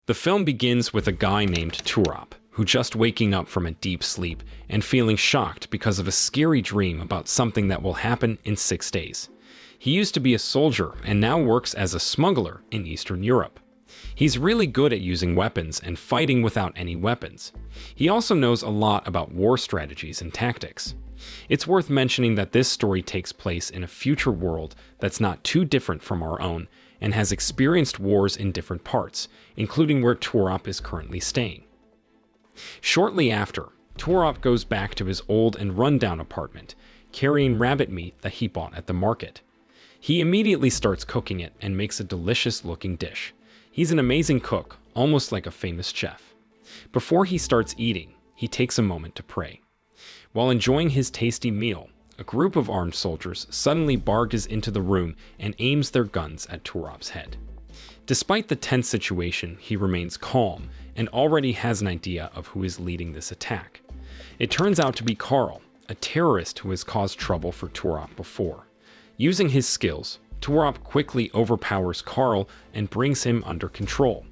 The film begins with a guy named Toorop, who just waking up from a deep sleep and feeling shocked because of a scary dream about something that will happen in 6 days. He used to be a soldier and now works as a smuggler in Eastern Europe. He's really good at using weapons and fighting without any weapons. He also knows a lot about war strategies and tactics. It's worth mentioning that this story takes place in a future world that's not too different from our own and has experienced wars in different parts, including where Toorop is currently staying. Shortly after, Toorop goes back to his old and rundown apartment, carrying rabbit meat that he bought at the market. He immediately starts cooking it and makes a delicious-looking dish. He's an amazing cook, almost like a famous chef. Before he starts eating, he takes a moment to pray. While enjoying his tasty meal, a group of armed soldiers suddenly barges into the room and aims their guns at Toorop's head. Despite the tense situation, he remains calm and already has an idea of who is leading this attack. It turns out to be Carl, a terrorist who has caused trouble for Toorop before. Using his skills, Toorop quickly overpowers Carl and brings him under control.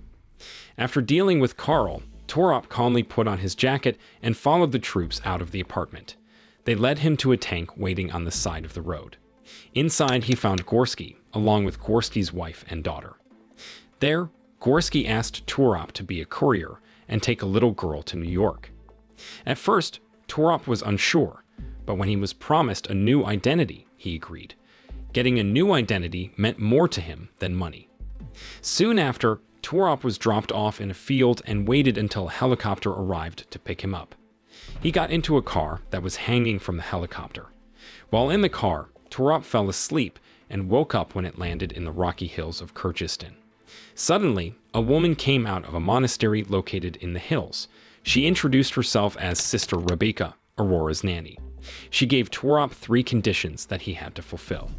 After dealing with Carl, Toorop calmly put on his jacket and followed the troops out of the apartment. They led him to a tank waiting on the side of the road. Inside, he found Gorsky, along with Gorsky's wife and daughter. There, Gorsky asked Toorop to be a courier and take a little girl to New York. At first, Toorop was unsure, but when he was promised a new identity, he agreed. Getting a new identity meant more to him than money. Soon after, Toorop was dropped off in a field and waited until a helicopter arrived to pick him up. He got into a car that was hanging from the helicopter. While in the car, Toorop fell asleep and woke up when it landed in the rocky hills of Kyrgyzstan. Suddenly, a woman came out of a monastery located in the hills. She introduced herself as Sister Rebecca, Aurora's nanny. She gave Toorop 3 conditions that he had to fulfill.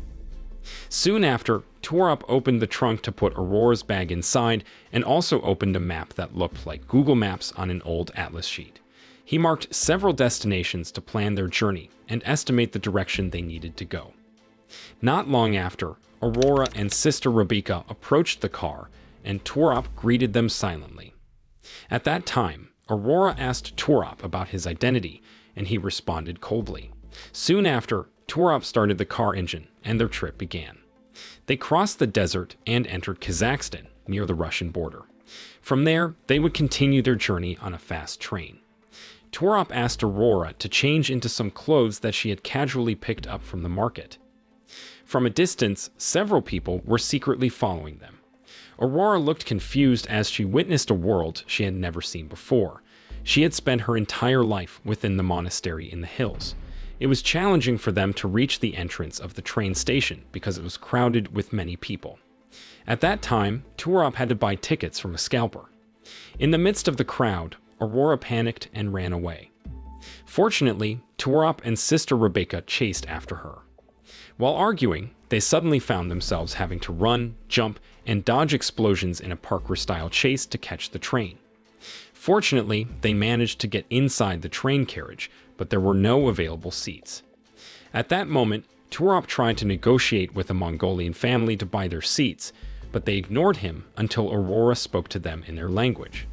Soon after, Toorop opened the trunk to put Aurora's bag inside and also opened a map that looked like Google Maps on an old atlas sheet. He marked several destinations to plan their journey and estimate the direction they needed to go. Not long after, Aurora and Sister Rebecca approached the car, and Toorop greeted them silently. At that time, Aurora asked Toorop about his identity, and he responded coldly. Soon after, Toorop started the car engine, and their trip began. They crossed the desert and entered Kazakhstan, near the Russian border. From there, they would continue their journey on a fast train. Toorop asked Aurora to change into some clothes that she had casually picked up from the market. From a distance, several people were secretly following them. Aurora looked confused as she witnessed a world she had never seen before. She had spent her entire life within the monastery in the hills. It was challenging for them to reach the entrance of the train station because it was crowded with many people. At that time, Toorop had to buy tickets from a scalper. In the midst of the crowd, Aurora panicked and ran away. Fortunately, Toorop and Sister Rebecca chased after her. While arguing, they suddenly found themselves having to run, jump, and dodge explosions in a parkour-style chase to catch the train. Fortunately, they managed to get inside the train carriage, but there were no available seats. At that moment, Toorop tried to negotiate with a Mongolian family to buy their seats, but they ignored him until Aurora spoke to them in their language.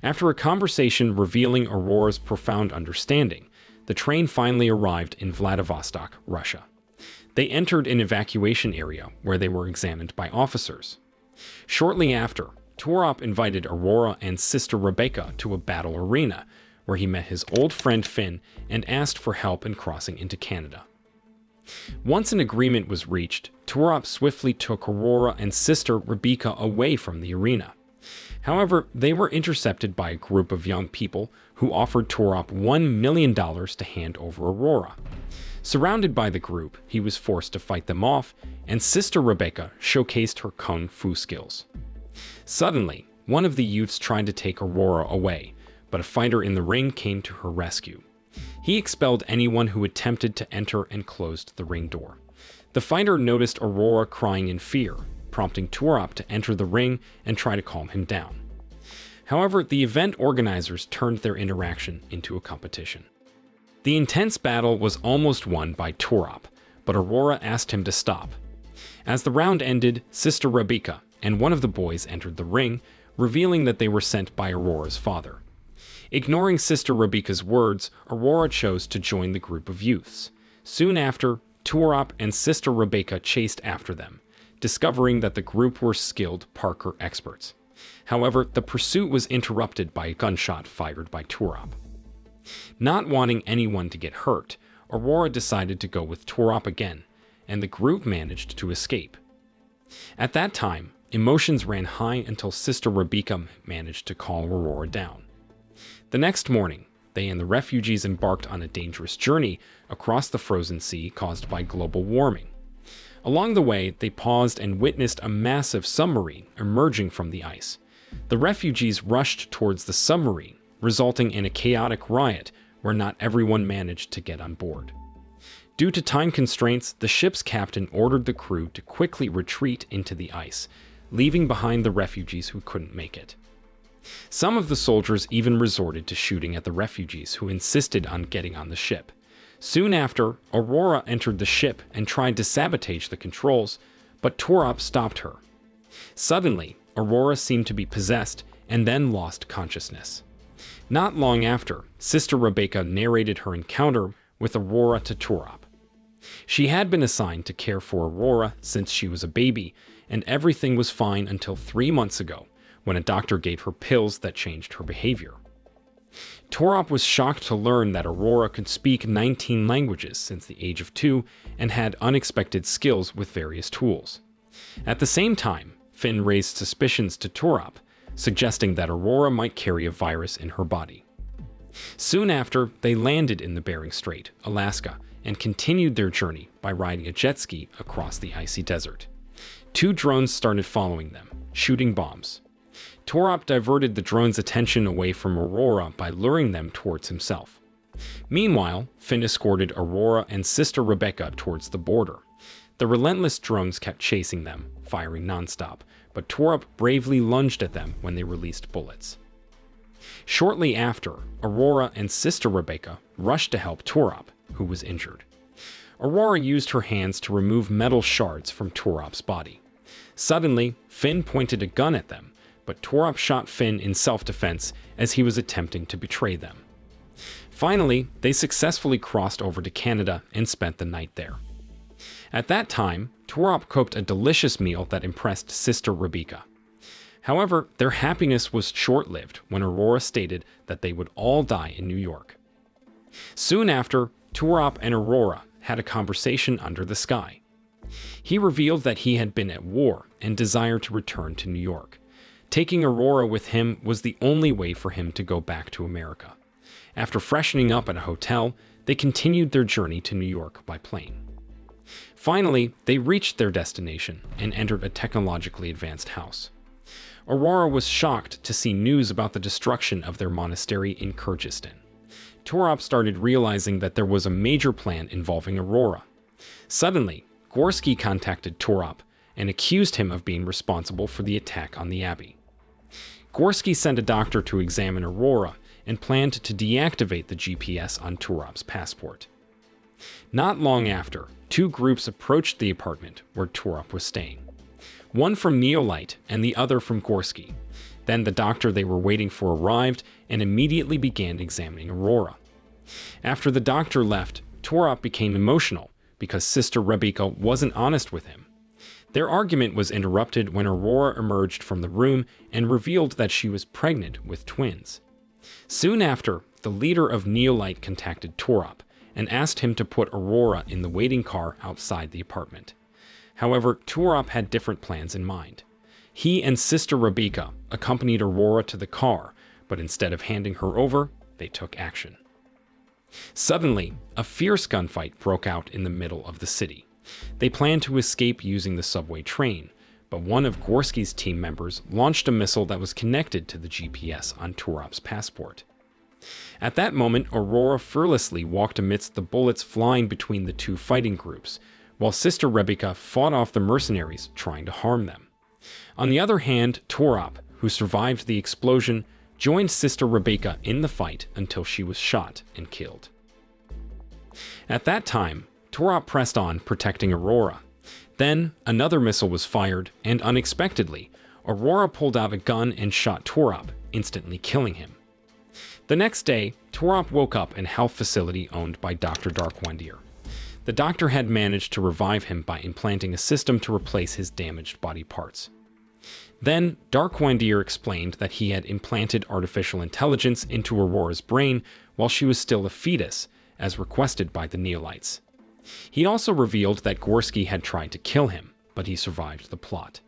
After a conversation revealing Aurora's profound understanding, the train finally arrived in Vladivostok, Russia. They entered an evacuation area where they were examined by officers. Shortly after, Toorop invited Aurora and Sister Rebecca to a battle arena, where he met his old friend Finn and asked for help in crossing into Canada. Once an agreement was reached, Toorop swiftly took Aurora and Sister Rebecca away from the arena. However, they were intercepted by a group of young people who offered Toorop $1 million to hand over Aurora. Surrounded by the group, he was forced to fight them off, and Sister Rebecca showcased her kung fu skills. Suddenly, one of the youths tried to take Aurora away, but a fighter in the ring came to her rescue. He expelled anyone who attempted to enter and closed the ring door. The fighter noticed Aurora crying in fear, prompting Toorop to enter the ring and try to calm him down. However, the event organizers turned their interaction into a competition. The intense battle was almost won by Toorop, but Aurora asked him to stop. As the round ended, Sister Rebecca and one of the boys entered the ring, revealing that they were sent by Aurora's father. Ignoring Sister Rebecca's words, Aurora chose to join the group of youths. Soon after, Toorop and Sister Rebecca chased after them, discovering that the group were skilled parkour experts. However, the pursuit was interrupted by a gunshot fired by Toorop. Not wanting anyone to get hurt, Aurora decided to go with Toorop again, and the group managed to escape. At that time, emotions ran high until Sister Rebecca managed to calm Aurora down. The next morning, they and the refugees embarked on a dangerous journey across the frozen sea caused by global warming. Along the way, they paused and witnessed a massive submarine emerging from the ice. The refugees rushed towards the submarine, resulting in a chaotic riot where not everyone managed to get on board. Due to time constraints, the ship's captain ordered the crew to quickly retreat into the ice, leaving behind the refugees who couldn't make it. Some of the soldiers even resorted to shooting at the refugees who insisted on getting on the ship. Soon after, Aurora entered the ship and tried to sabotage the controls, but Toorop stopped her. Suddenly, Aurora seemed to be possessed and then lost consciousness. Not long after, Sister Rebecca narrated her encounter with Aurora to Toorop. She had been assigned to care for Aurora since she was a baby, and everything was fine until 3 months ago, when a doctor gave her pills that changed her behavior. Toorop was shocked to learn that Aurora could speak 19 languages since the age of 2 and had unexpected skills with various tools. At the same time, Finn raised suspicions to Toorop, suggesting that Aurora might carry a virus in her body. Soon after, they landed in the Bering Strait, Alaska, and continued their journey by riding a jet ski across the icy desert. 2 drones started following them, shooting bombs. Toorop diverted the drone's attention away from Aurora by luring them towards himself. Meanwhile, Finn escorted Aurora and Sister Rebecca towards the border. The relentless drones kept chasing them, firing nonstop, but Toorop bravely lunged at them when they released bullets. Shortly after, Aurora and Sister Rebecca rushed to help Toorop, who was injured. Aurora used her hands to remove metal shards from Toorop's body. Suddenly, Finn pointed a gun at them, but Toorop shot Finn in self-defense as he was attempting to betray them. Finally, they successfully crossed over to Canada and spent the night there. At that time, Toorop cooked a delicious meal that impressed Sister Rebecca. However, their happiness was short-lived when Aurora stated that they would all die in New York. Soon after, Toorop and Aurora had a conversation under the sky. He revealed that he had been at war and desired to return to New York. Taking Aurora with him was the only way for him to go back to America. After freshening up at a hotel, they continued their journey to New York by plane. Finally, they reached their destination and entered a technologically advanced house. Aurora was shocked to see news about the destruction of their monastery in Kyrgyzstan. Toorop started realizing that there was a major plan involving Aurora. Suddenly, Gorsky contacted Toorop and accused him of being responsible for the attack on the abbey. Gorsky sent a doctor to examine Aurora and planned to deactivate the GPS on Toorop's passport. Not long after, 2 groups approached the apartment where Toorop was staying. One from Neolite and the other from Gorsky. Then the doctor they were waiting for arrived and immediately began examining Aurora. After the doctor left, Toorop became emotional because Sister Rebecca wasn't honest with him. Their argument was interrupted when Aurora emerged from the room and revealed that she was pregnant with twins. Soon after, the leader of Neolite contacted Toorop and asked him to put Aurora in the waiting car outside the apartment. However, Toorop had different plans in mind. He and Sister Rebecca accompanied Aurora to the car, but instead of handing her over, they took action. Suddenly, a fierce gunfight broke out in the middle of the city. They planned to escape using the subway train, but one of Gorsky's team members launched a missile that was connected to the GPS on Toorop's passport. At that moment, Aurora fearlessly walked amidst the bullets flying between the 2 fighting groups, while Sister Rebecca fought off the mercenaries trying to harm them. On the other hand, Toorop, who survived the explosion, joined Sister Rebecca in the fight until she was shot and killed. At that time, Toorop pressed on, protecting Aurora. Then, another missile was fired, and unexpectedly, Aurora pulled out a gun and shot Toorop, instantly killing him. The next day, Toorop woke up in a health facility owned by Dr. Darkwandir. The doctor had managed to revive him by implanting a system to replace his damaged body parts. Then, Darkwandir explained that he had implanted artificial intelligence into Aurora's brain while she was still a fetus, as requested by the Neolites. He also revealed that Gorski had tried to kill him, but he survived the plot.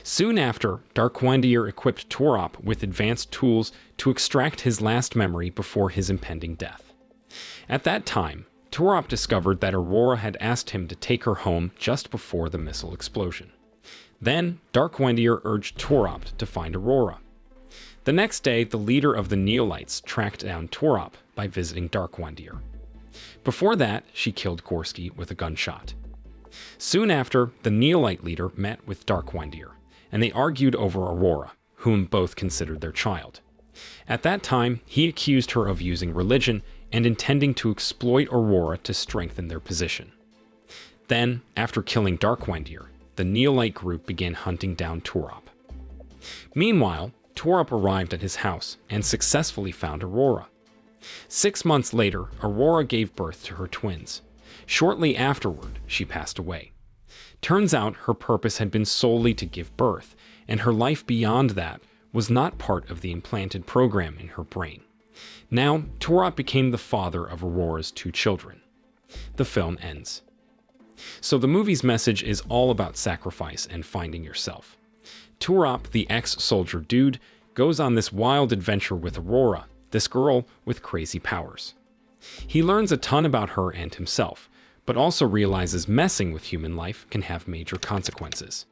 Soon after, Darkwandir equipped Toorop with advanced tools to extract his last memory before his impending death. At that time, Toorop discovered that Aurora had asked him to take her home just before the missile explosion. Then, Darkwandir urged Toorop to find Aurora. The next day, the leader of the Neolites tracked down Toorop by visiting Darkwandir. Before that, she killed Gorski with a gunshot. Soon after, the Neolite leader met with Darkwandir, and they argued over Aurora, whom both considered their child. At that time, he accused her of using religion and intending to exploit Aurora to strengthen their position. Then, after killing Darkwandir, the Neolite group began hunting down Toorop. Meanwhile, Toorop arrived at his house and successfully found Aurora. 6 months later, Aurora gave birth to her twins. Shortly afterward, she passed away. Turns out her purpose had been solely to give birth, and her life beyond that was not part of the implanted program in her brain. Now, Toorop became the father of Aurora's 2 children. The film ends. So the movie's message is all about sacrifice and finding yourself. Toorop, the ex-soldier dude, goes on this wild adventure with Aurora, this girl with crazy powers. He learns a ton about her and himself, but also realizes messing with human life can have major consequences.